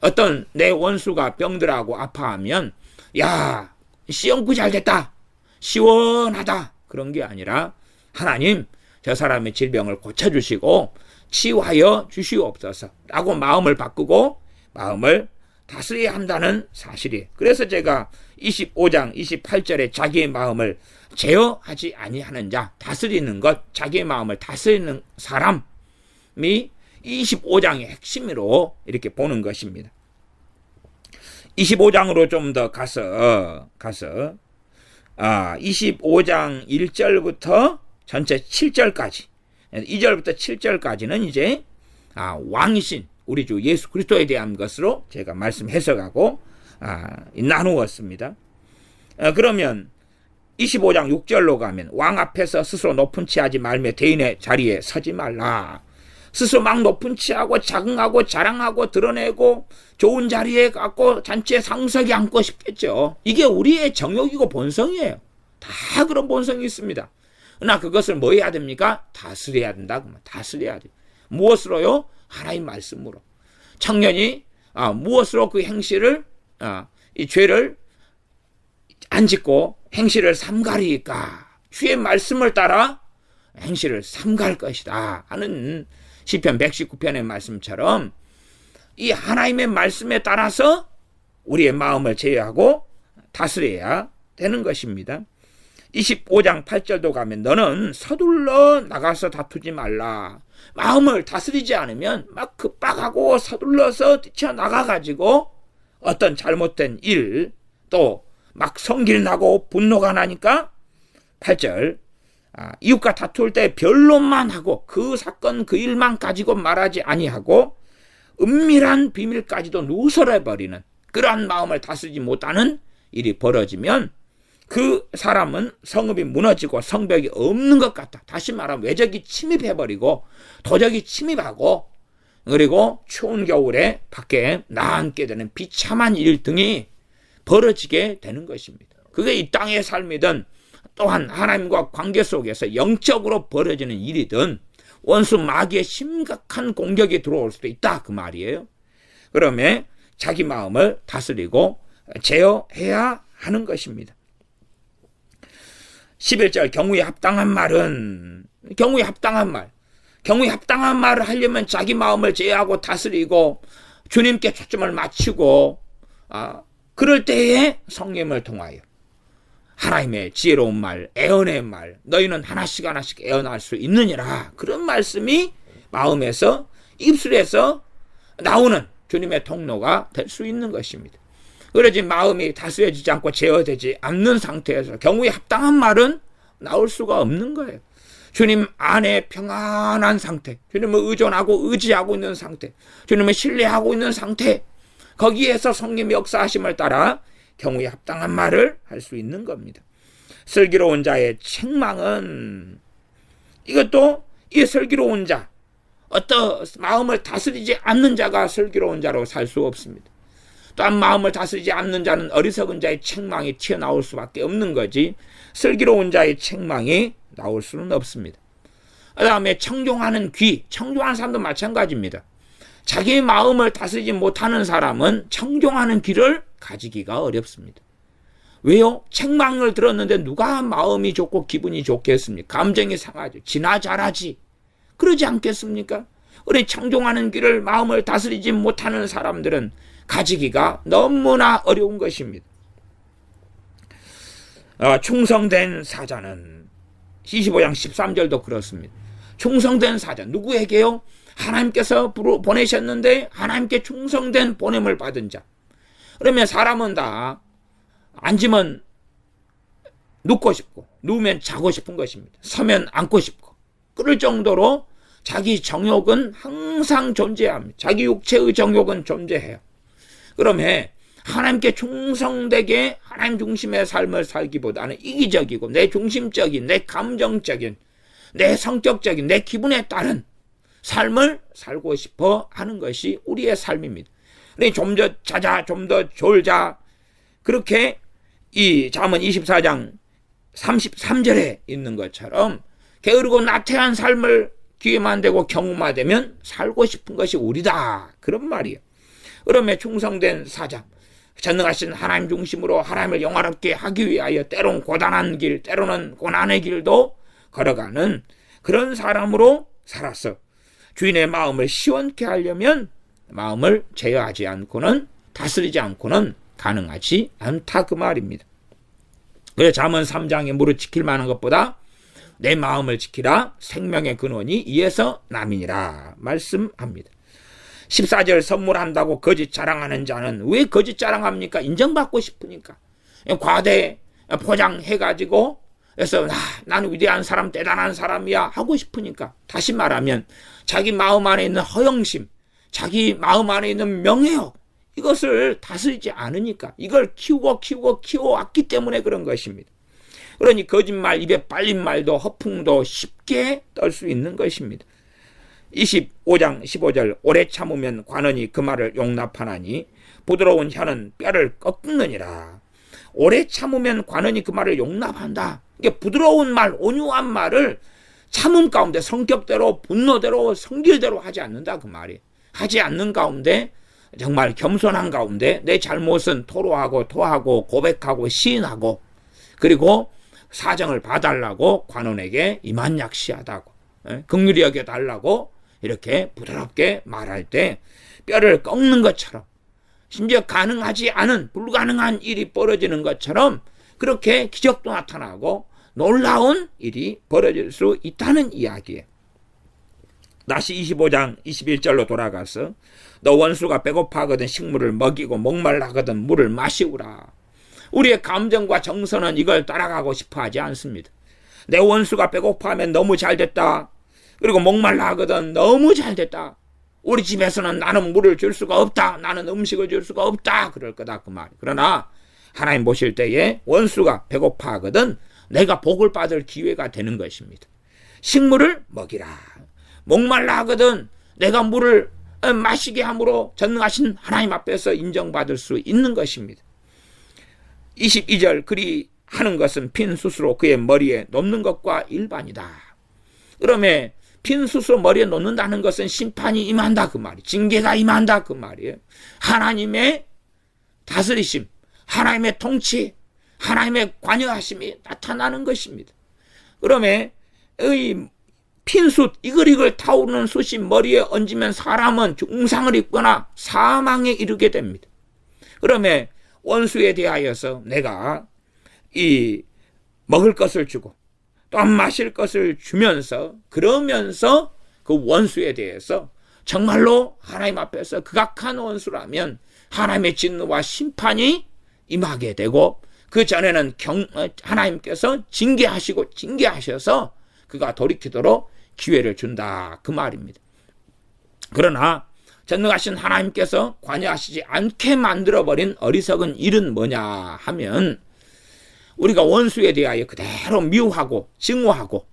어떤 내 원수가 병들하고 아파하면 야 시험구 잘 됐다, 시원하다, 그런 게 아니라 하나님 저 사람의 질병을 고쳐주시고 치유하여 주시옵소서 라고 마음을 바꾸고 마음을 다스려야 한다는 사실이에요. 그래서 제가 25장 28절에 자기의 마음을 제어하지 아니하는 자, 다스리는 것, 자기의 마음을 다스리는 사람이 25장의 핵심으로 이렇게 보는 것입니다. 25장으로 좀 더 가서 25장 1절부터 전체 7절까지, 2절부터 7절까지는 이제 왕이신 우리 주 예수 그리스도에 대한 것으로 제가 말씀 해석하고 나누었습니다. 그러면 25장 6절로 가면 왕 앞에서 스스로 높은 체하지 말며 대인의 자리에 서지 말라. 스스로 막 높은 체하고 자긍하고 자랑하고 드러내고 좋은 자리에 갖고 잔치에 상석에 앉고 싶겠죠. 이게 우리의 정욕이고 본성이에요. 다 그런 본성이 있습니다. 그러나 그것을 뭐 해야 됩니까? 다스려야 된다. 다스려야 돼요. 무엇으로요? 하나님 말씀으로. 청년이 무엇으로 그 행실을 이 죄를 안 짓고 행실을 삼가리까? 주의 말씀을 따라 행실을 삼갈 것이다 하는 시편 119편의 말씀처럼 이 하나님의 말씀에 따라서 우리의 마음을 제어하고 다스려야 되는 것입니다. 25장 8절도 가면 너는 서둘러 나가서 다투지 말라. 마음을 다스리지 않으면 막 급박하고 서둘러서 뛰쳐나가가지고 어떤 잘못된 일, 또 막 성질나고 분노가 나니까 8절 이웃과 다툴 때 변론만 하고 그 사건 그 일만 가지고 말하지 아니하고 은밀한 비밀까지도 누설해버리는 그러한 마음을 다스리지 못하는 일이 벌어지면 그 사람은 성읍이 무너지고 성벽이 없는 것 같다. 다시 말하면 외적이 침입해버리고 도적이 침입하고 그리고 추운 겨울에 밖에 나앉게 되는 비참한 일 등이 벌어지게 되는 것입니다. 그게 이 땅의 삶이든 또한 하나님과 관계 속에서 영적으로 벌어지는 일이든 원수 마귀의 심각한 공격이 들어올 수도 있다 그 말이에요. 그러면 자기 마음을 다스리고 제어해야 하는 것입니다. 11절 경우에 합당한 말은 경우에 합당한 말을 하려면 자기 마음을 제어하고 다스리고 주님께 초점을 맞추고 그럴 때에 성령을 통하여 하나님의 지혜로운 말, 애언의 말, 너희는 하나씩 애언할 수 있느니라. 그런 말씀이 마음에서 입술에서 나오는 주님의 통로가 될 수 있는 것입니다. 그러지 마음이 다스려지지 않고 제어되지 않는 상태에서 경우에 합당한 말은 나올 수가 없는 거예요. 주님 안에 평안한 상태, 주님을 의존하고 의지하고 있는 상태, 주님을 신뢰하고 있는 상태, 거기에서 성령의 역사하심을 따라 경우에 합당한 말을 할 수 있는 겁니다. 슬기로운 자의 책망은 이것도 이 슬기로운 자, 어떤 마음을 다스리지 않는 자가 슬기로운 자로 살 수 없습니다. 또한 마음을 다스리지 않는 자는 어리석은 자의 책망이 튀어나올 수밖에 없는 거지 슬기로운 자의 책망이 나올 수는 없습니다. 그 다음에 청종하는 귀, 청종하는 사람도 마찬가지입니다. 자기 마음을 다스리지 못하는 사람은 청종하는 귀를 가지기가 어렵습니다. 왜요? 책망을 들었는데 누가 마음이 좋고 기분이 좋겠습니까? 감정이 상하죠. 지나 잘하지. 그러지 않겠습니까? 우리 청종하는 귀를 마음을 다스리지 못하는 사람들은 가지기가 너무나 어려운 것입니다. 충성된 사자는 25장 13절도 그렇습니다. 충성된 사자 누구에게요? 하나님께서 보내셨는데 하나님께 충성된 보냄을 받은 자. 그러면 사람은 다 앉으면 눕고 싶고 누우면 자고 싶은 것입니다. 서면 앉고 싶고 그럴 정도로 자기 정욕은 항상 존재합니다. 자기 육체의 정욕은 존재해요. 그러면 하나님께 충성되게 하나님 중심의 삶을 살기보다는 이기적이고 내 중심적인, 내 감정적인, 내 성격적인, 내 기분에 따른 삶을 살고 싶어 하는 것이 우리의 삶입니다. 좀 더 자자, 좀 더 졸자. 그렇게 이 잠언 24장 33절에 있는 것처럼 게으르고 나태한 삶을 기회만 되고 경우만 되면 살고 싶은 것이 우리다. 그런 말이에요. 그러면 충성된 사자, 전능하신 하나님 중심으로 하나님을 영화롭게 하기 위하여 때론 고단한 길, 때로는 고난의 길도 걸어가는 그런 사람으로 살아서 주인의 마음을 시원케 하려면 마음을 제어하지 않고는 다스리지 않고는 가능하지 않다 그 말입니다. 그래서 잠언 3장에 무릇 지킬 만한 것보다 내 마음을 지키라 생명의 근원이 이에서 남이니라 말씀합니다. 14절 선물한다고 거짓 자랑하는 자는 왜 거짓 자랑합니까? 인정받고 싶으니까. 과대 포장해가지고 그래서 나는 위대한 사람, 대단한 사람이야 하고 싶으니까. 다시 말하면 자기 마음 안에 있는 허영심, 자기 마음 안에 있는 명예욕 이것을 다스리지 않으니까 이걸 키워왔기 때문에 그런 것입니다. 그러니 거짓말, 입에 빨린 말도 허풍도 쉽게 떨 수 있는 것입니다. 25장 15절 오래 참으면 관원이 그 말을 용납하나니 부드러운 혀는 뼈를 꺾느니라. 오래 참으면 관원이 그 말을 용납한다. 이게 부드러운 말, 온유한 말을 참음 가운데 성격대로, 분노대로, 성질대로 하지 않는다 그 말이에요. 하지 않는 가운데 정말 겸손한 가운데 내 잘못은 토로하고 토하고 고백하고 시인하고 그리고 사정을 봐달라고 관원에게 이만약시하다고 긍휼히 여겨달라고 이렇게 부드럽게 말할 때 뼈를 꺾는 것처럼 심지어 가능하지 않은 불가능한 일이 벌어지는 것처럼 그렇게 기적도 나타나고 놀라운 일이 벌어질 수 있다는 이야기예요. 다시 25장 21절로 돌아가서 너 원수가 배고파하거든 식물을 먹이고 목말라하거든 물을 마시우라. 우리의 감정과 정서는 이걸 따라가고 싶어 하지 않습니다. 내 원수가 배고파하면 너무 잘됐다. 그리고 목말라하거든 너무 잘됐다. 우리 집에서는 나는 물을 줄 수가 없다. 나는 음식을 줄 수가 없다. 그럴 거다 그 말. 그러나 하나님 보실 때에 원수가 배고파하거든 내가 복을 받을 기회가 되는 것입니다. 식물을 먹이라. 목말라 하거든 내가 물을 마시게 함으로 전능하신 하나님 앞에서 인정받을 수 있는 것입니다. 22절 그리 하는 것은 핀 숯으로 그의 머리에 놓는 것과 일반이다. 그러면 핀 숯으로 머리에 놓는다는 것은 심판이 임한다 그 말이에요. 징계가 임한다 그 말이에요. 하나님의 다스리심, 하나님의 통치, 하나님의 관여하심이 나타나는 것입니다. 그러면 이 핀숯 이글이글 타오르는 숯이 머리에 얹으면 사람은 중상을 입거나 사망에 이르게 됩니다. 그러면 원수에 대하여서 내가 이 먹을 것을 주고 또 마실 것을 주면서 그러면서 그 원수에 대해서 정말로 하나님 앞에서 극악한 원수라면 하나님의 진노와 심판이 임하게 되고 그 전에는 하나님께서 징계하셔서 그가 돌이키도록 기회를 준다 그 말입니다. 그러나 전능하신 하나님께서 관여하시지 않게 만들어버린 어리석은 일은 뭐냐 하면 우리가 원수에 대하여 그대로 미워하고 증오하고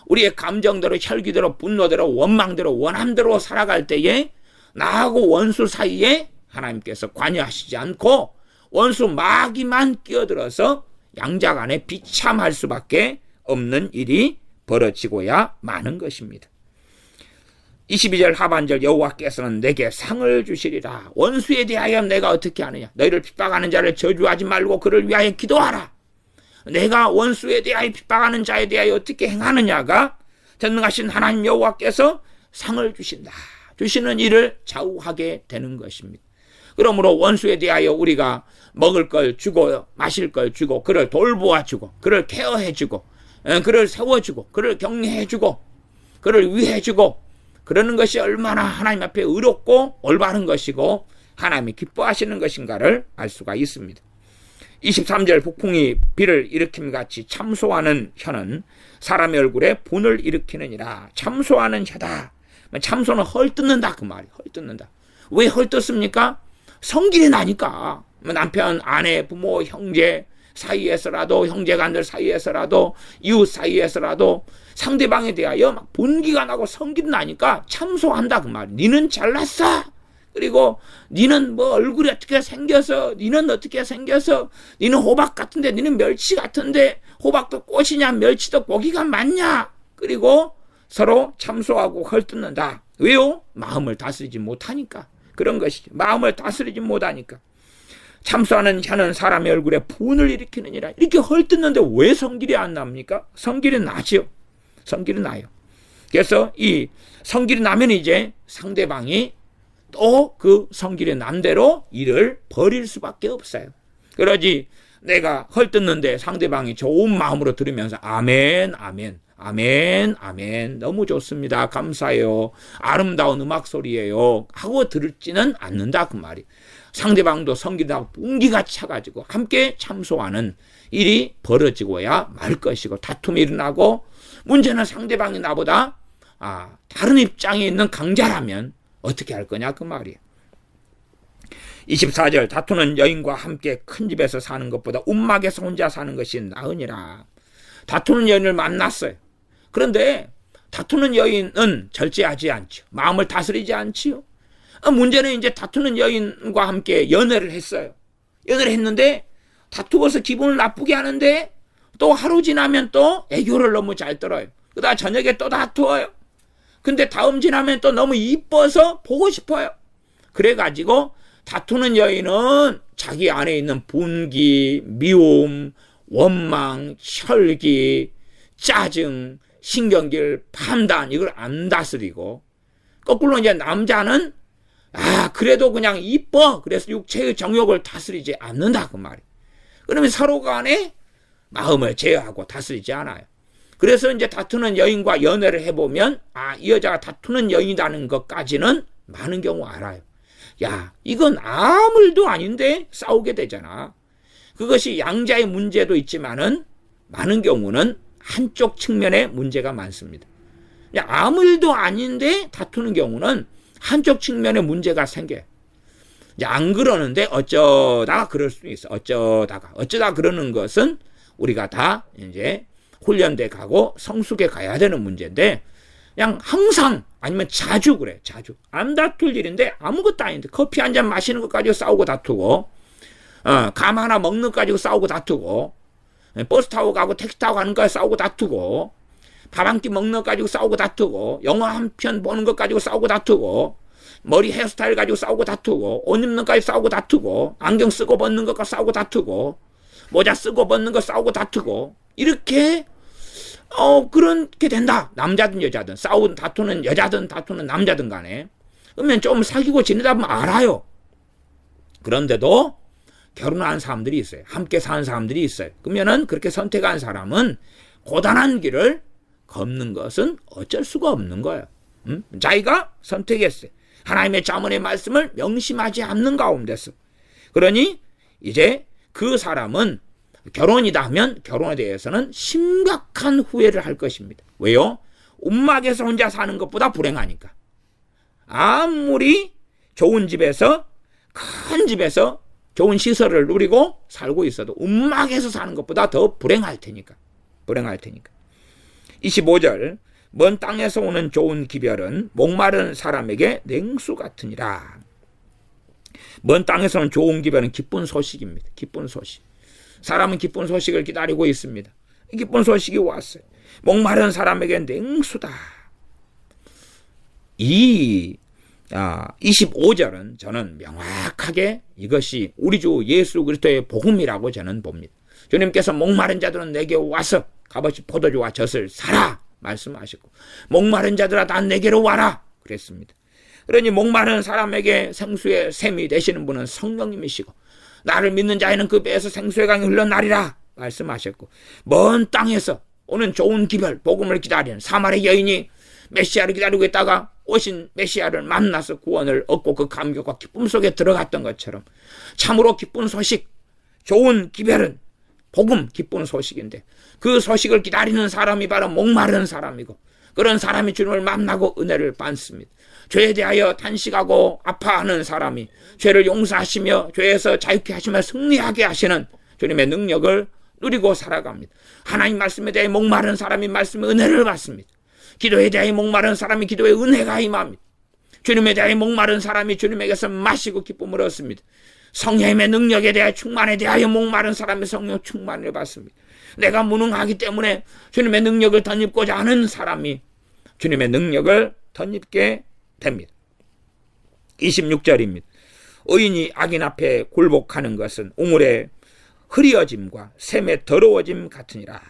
우리의 감정대로 혈기대로 분노대로 원망대로 원함대로 살아갈 때에 나하고 원수 사이에 하나님께서 관여하시지 않고 원수 마귀만 끼어들어서 양자간에 비참할 수밖에 없는 일이 벌어지고야 마는 것입니다. 22절 하반절 여호와께서는 내게 상을 주시리라. 원수에 대하여 내가 어떻게 하느냐. 너희를 핍박하는 자를 저주하지 말고 그를 위하여 기도하라. 내가 원수에 대하여 핍박하는 자에 대하여 어떻게 행하느냐가 전능하신 하나님 여호와께서 상을 주신다. 주시는 일을 좌우하게 되는 것입니다. 그러므로 원수에 대하여 우리가 먹을 걸 주고 마실 걸 주고 그를 돌보아 주고 그를 케어해 주고 그를 세워주고 그를 격려해 주고 그를 위해 주고 그러는 것이 얼마나 하나님 앞에 의롭고 올바른 것이고 하나님이 기뻐하시는 것인가를 알 수가 있습니다. 23절 북풍이 비를 일으킴 같이 참소하는 혀는 사람의 얼굴에 분을 일으키느니라. 참소하는 혀다. 참소는 헐뜯는다 그 말이에요. 헐뜯는다. 왜 헐뜯습니까? 성질이 나니까. 남편, 아내, 부모, 형제 사이에서라도 형제간들 사이에서라도 이웃 사이에서라도 상대방에 대하여 막 분기가 나고 성질이 나니까 참소한다 그 말이에요. 니는 잘났어. 그리고 니는 뭐 얼굴이 어떻게 생겨서 니는 어떻게 생겨서 니는 호박 같은데 니는 멸치 같은데 호박도 꽃이냐 멸치도 고기가 맞냐. 그리고 서로 참소하고 헐뜯는다. 왜요? 마음을 다스리지 못하니까. 그런 것이죠. 마음을 다스리지 못하니까. 참소하는 혀는 사람의 얼굴에 분을 일으키느니라. 이렇게 헐뜯는데 왜 성질이 안 납니까? 성질이 나지요. 성질이 나요. 그래서 이 성질이 나면 이제 상대방이 또 그 성질이 난 대로 일을 벌일 수밖에 없어요. 그러지 내가 헐뜯는데 상대방이 좋은 마음으로 들으면서 아멘 아멘 아멘 아멘 너무 좋습니다 감사해요 아름다운 음악 소리예요 하고 들지는 않는다 그 말이. 상대방도 성질나고 분기가 차가지고 함께 참소하는 일이 벌어지고야 말 것이고 다툼이 일어나고 문제는 상대방이 나보다 다른 입장에 있는 강자라면 어떻게 할 거냐 그 말이에요. 24절 다투는 여인과 함께 큰 집에서 사는 것보다 움막에서 혼자 사는 것이 나으니라. 다투는 여인을 만났어요. 그런데 다투는 여인은 절제하지 않죠. 마음을 다스리지 않지요. 문제는 이제 다투는 여인과 함께 연애를 했어요. 연애를 했는데 다투어서 기분을 나쁘게 하는데 또 하루 지나면 또 애교를 너무 잘 떨어요. 그러다 저녁에 또 다투어요. 근데 다음 지나면 또 너무 이뻐서 보고 싶어요. 그래가지고 다투는 여인은 자기 안에 있는 분기, 미움, 원망, 혈기, 짜증, 신경질, 판단 이걸 안 다스리고 거꾸로 이제 남자는 그래도 그냥 이뻐. 그래서 육체의 정욕을 다스리지 않는다 그 말이에요. 그러면 서로 간에 마음을 제어하고 다스리지 않아요. 그래서 이제 다투는 여인과 연애를 해보면 이 여자가 다투는 여인이라는 것까지는 많은 경우 알아요. 야 이건 아무 일도 아닌데 싸우게 되잖아. 그것이 양자의 문제도 있지만은 많은 경우는 한쪽 측면에 문제가 많습니다. 아무 일도 아닌데 다투는 경우는 한쪽 측면에 문제가 생겨요. 안 그러는데 어쩌다가 그럴 수 있어. 어쩌다 그러는 것은 우리가 다 이제 훈련돼 가고 성숙해 가야 되는 문제인데 그냥 항상 아니면 자주 그래. 자주. 안 다툴 일인데 아무것도 아닌데 커피 한 잔 마시는 것 가지고 싸우고 다투고 감 하나 먹는 것 가지고 싸우고 다투고 버스 타고 가고 택시 타고 가는 거 싸우고 다투고 밥 한 끼 먹는 것 가지고 싸우고 다투고 영화 한 편 보는 것 가지고 싸우고 다투고 머리 헤어스타일 가지고 싸우고 다투고 옷 입는 것 가지고 싸우고 다투고 안경 쓰고 벗는 것 가지고 싸우고 다투고 모자 쓰고 벗는 거 싸우고 다투고 이렇게 그렇게 된다. 남자든 여자든 싸우든 다투는 여자든 다투는 남자든 간에 그러면 좀 사귀고 지내다 보면 알아요. 그런데도 결혼한 사람들이 있어요. 함께 사는 사람들이 있어요. 그러면은 그렇게 선택한 사람은 고단한 길을 걷는 것은 어쩔 수가 없는 거예요. 자기가 선택했어요. 하나님의 자문의 말씀을 명심하지 않는 가운데서. 그러니 이제 그 사람은 결혼이다 하면 결혼에 대해서는 심각한 후회를 할 것입니다. 왜요? 움막에서 혼자 사는 것보다 불행하니까. 아무리 좋은 집에서 큰 집에서 좋은 시설을 누리고 살고 있어도 움막에서 사는 것보다 더 불행할 테니까. 25절 먼 땅에서 오는 좋은 기별은 목마른 사람에게 냉수 같으니라. 먼 땅에서 오는 좋은 기별은 기쁜 소식입니다. 기쁜 소식. 사람은 기쁜 소식을 기다리고 있습니다. 기쁜 소식이 왔어요. 목마른 사람에게 냉수다. 이 25절은 저는 명확하게 이것이 우리 주 예수 그리스도의 복음이라고 저는 봅니다. 주님께서 목마른 자들은 내게 와서 값없이 포도주와 젖을 사라 말씀하셨고, 목마른 자들아 다 내게로 와라 그랬습니다. 그러니 목마른 사람에게 생수의 샘이 되시는 분은 성령님이시고, 나를 믿는 자에는 그 배에서 생수의 강이 흘러나리라 말씀하셨고, 먼 땅에서 오는 좋은 기별 복음을 기다리는 사마리 여인이 메시아를 기다리고 있다가 오신 메시아를 만나서 구원을 얻고 그 감격과 기쁨 속에 들어갔던 것처럼, 참으로 기쁜 소식, 좋은 기별은 복음, 기쁜 소식인데 그 소식을 기다리는 사람이 바로 목마른 사람이고, 그런 사람이 주님을 만나고 은혜를 받습니다. 죄에 대하여 탄식하고 아파하는 사람이 죄를 용서하시며 죄에서 자유케 하시며 승리하게 하시는 주님의 능력을 누리고 살아갑니다. 하나님 말씀에 대해 목마른 사람이 말씀의 은혜를 받습니다. 기도에 대해 목마른 사람이 기도의 은혜가 임합니다. 주님에 대해 목마른 사람이 주님에게서 마시고 기쁨을 얻습니다. 성령의 능력에 대해 충만에 대하여 목마른 사람이 성령 충만을 받습니다. 내가 무능하기 때문에 주님의 능력을 덧입고자 하는 사람이 주님의 능력을 덧입게 됩니다. 26절입니다. 의인이 악인 앞에 굴복하는 것은 우물의 흐리어짐과 샘의 더러워짐 같으니라.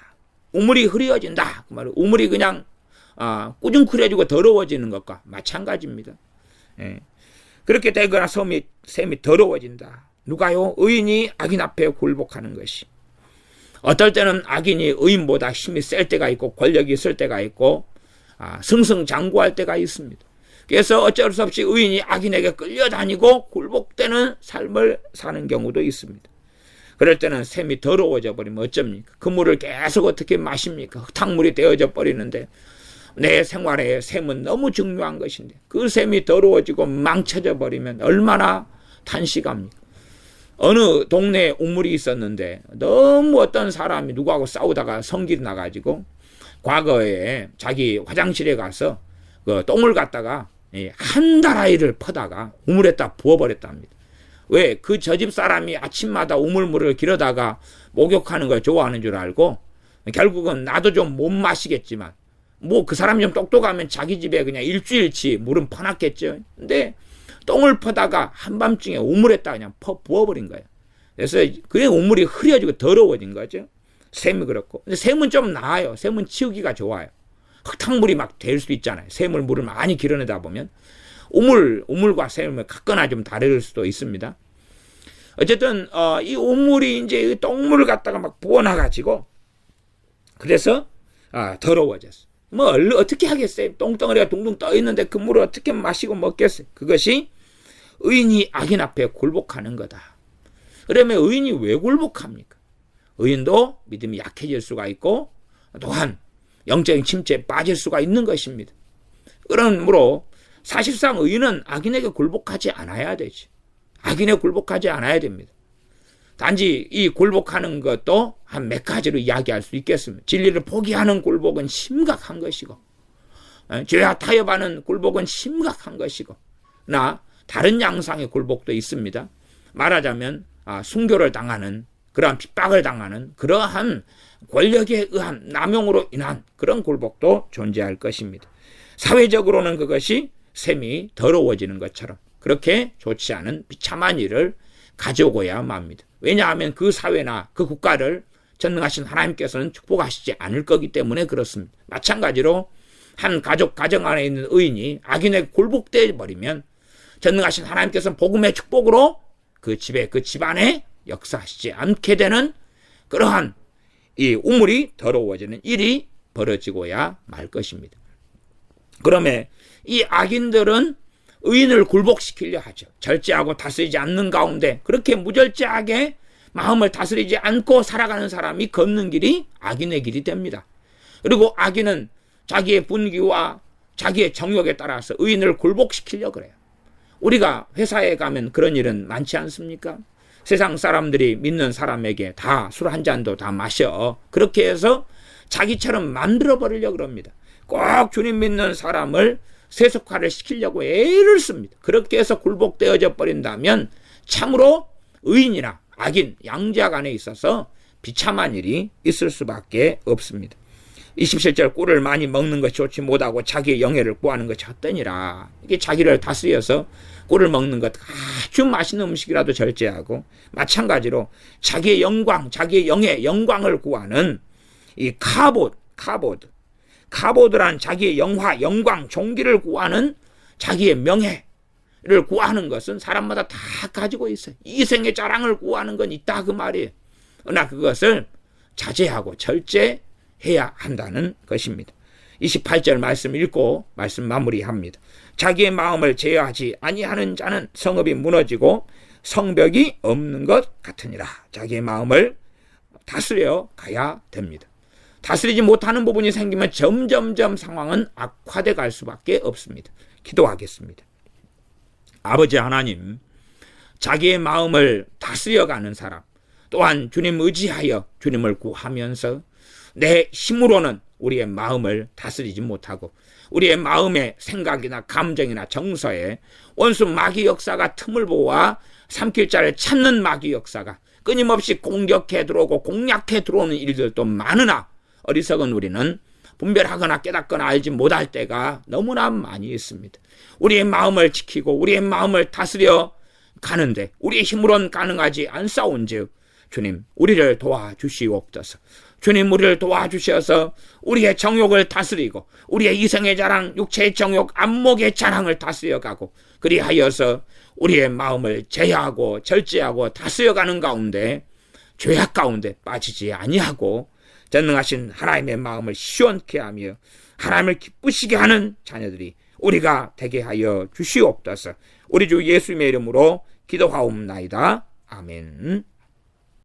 우물이 흐리어진다. 그 말은 우물이 그냥 꾸중꾸려지고 더러워지는 것과 마찬가지입니다. 예. 그렇게 되거나 샘이 더러워진다. 누가요? 의인이 악인 앞에 굴복하는 것이. 어떨 때는 악인이 의인보다 힘이 셀 때가 있고 권력이 있을 때가 있고 승승장구할 때가 있습니다. 그래서 어쩔 수 없이 의인이 악인에게 끌려다니고 굴복되는 삶을 사는 경우도 있습니다. 그럴 때는 샘이 더러워져 버리면 어쩝니까? 그 물을 계속 어떻게 마십니까? 흙탕물이 되어져 버리는데, 내 생활에 샘은 너무 중요한 것인데 그 샘이 더러워지고 망쳐져 버리면 얼마나 탄식합니까? 어느 동네에 우물이 있었는데 너무 어떤 사람이 누구하고 싸우다가 성질이 나가지고 과거에 자기 화장실에 가서 그 똥을 갖다가 한 달 아이를 퍼다가 우물에다 부어버렸답니다. 왜? 그 저 집 사람이 아침마다 우물물을 길어다가 목욕하는 걸 좋아하는 줄 알고, 결국은 나도 좀 못 마시겠지만 뭐 그 사람이 좀 똑똑하면 자기 집에 그냥 일주일치 물은 퍼놨겠죠. 근데 똥을 퍼다가 한밤중에 우물에다 그냥 부어버린 거예요. 그래서 그게 우물이 흐려지고 더러워진 거죠. 샘이 그렇고. 근데 샘은 좀 나아요. 샘은 치우기가 좋아요. 흙탕물이 막 될 수 있잖아요. 샘을 물을 많이 길어내다 보면. 우물과 샘을 갖거나 좀 다를 수도 있습니다. 어쨌든 이 우물이 이제 똥물을 갖다가 막 부어놔가지고 그래서 더러워졌어. 뭐 어떻게 하겠어요? 똥덩어리가 둥둥 떠 있는데 그 물을 어떻게 마시고 먹겠어요? 그것이 의인이 악인 앞에 굴복하는 거다. 그러면 의인이 왜 굴복합니까? 의인도 믿음이 약해질 수가 있고 또한 영적인 침체에 빠질 수가 있는 것입니다. 그러므로 사실상 의인은 악인에게 굴복하지 않아야 되지. 악인에 굴복하지 않아야 됩니다. 단지 이 굴복하는 것도 한 몇 가지로 이야기할 수 있겠습니다. 진리를 포기하는 굴복은 심각한 것이고, 죄와 타협하는 굴복은 심각한 것이고, 다른 양상의 굴복도 있습니다. 말하자면 순교를 당하는, 그러한 핍박을 당하는 그러한 권력에 의한 남용으로 인한 그런 굴복도 존재할 것입니다. 사회적으로는 그것이 샘이 더러워지는 것처럼 그렇게 좋지 않은 비참한 일을 가져오고야 맙니다. 왜냐하면 그 사회나 그 국가를 전능하신 하나님께서는 축복하시지 않을 거기 때문에 그렇습니다. 마찬가지로 한 가정 안에 있는 의인이 악인에게 굴복돼 버리면 전능하신 하나님께서는 복음의 축복으로 그 집에, 그 집안에 역사하시지 않게 되는 그러한 이 우물이 더러워지는 일이 벌어지고야 말 것입니다. 그러면 이 악인들은 의인을 굴복시키려 하죠. 절제하고 다스리지 않는 가운데 그렇게 무절제하게 마음을 다스리지 않고 살아가는 사람이 걷는 길이 악인의 길이 됩니다. 그리고 악인은 자기의 분기와 자기의 정욕에 따라서 의인을 굴복시키려고 그래요. 우리가 회사에 가면 그런 일은 많지 않습니까? 세상 사람들이 믿는 사람에게 다 술 한 잔도 다 마셔. 그렇게 해서 자기처럼 만들어버리려고 그럽니다. 꼭 주님 믿는 사람을 세속화를 시키려고 애를 씁니다. 그렇게 해서 굴복되어져 버린다면 참으로 의인이나 악인, 양자 간에 있어서 비참한 일이 있을 수밖에 없습니다. 27절 꿀을 많이 먹는 것이 좋지 못하고 자기의 영예를 구하는 것이 헛되니라. 이게 자기를 다스려서 꿀을 먹는 것 아주 맛있는 음식이라도 절제하고 마찬가지로 자기의 영광, 자기의 영광을 구하는 이 카보드란 자기의 영광, 종기를 구하는 자기의 명예를 구하는 것은 사람마다 다 가지고 있어요. 이생의 자랑을 구하는 건 있다 그 말이에요. 그러나 그것을 자제하고 절제해야 한다는 것입니다. 28절 말씀 읽고 말씀 마무리합니다. 자기의 마음을 제어하지 아니하는 자는 성읍이 무너지고 성벽이 없는 것 같으니라. 자기의 마음을 다스려 가야 됩니다. 다스리지 못하는 부분이 생기면 점점점 상황은 악화돼 갈 수밖에 없습니다. 기도하겠습니다. 아버지 하나님, 자기의 마음을 다스려가는 사람, 또한 주님 의지하여 주님을 구하면서 내 힘으로는 우리의 마음을 다스리지 못하고 우리의 마음의 생각이나 감정이나 정서에 원수 마귀 역사가 틈을 보아 삼킬 자를 찾는 마귀 역사가 끊임없이 공격해 들어오고 공략해 들어오는 일들도 많으나 어리석은 우리는 분별하거나 깨닫거나 알지 못할 때가 너무나 많이 있습니다. 우리의 마음을 지키고 우리의 마음을 다스려 가는데 우리의 힘으로는 가능하지 않사온즉 주님 우리를 도와주시옵소서. 주님 우리를 도와주셔서 우리의 정욕을 다스리고 우리의 이성의 자랑, 육체의 정욕, 안목의 자랑을 다스려가고 그리하여서 우리의 마음을 제어하고 절제하고 다스려가는 가운데 죄악 가운데 빠지지 아니하고 전능하신 하나님의 마음을 시원케 하며 하나님을 기쁘시게 하는 자녀들이 우리가 되게 하여 주시옵소서. 우리 주 예수님의 이름으로 기도하옵나이다. 아멘.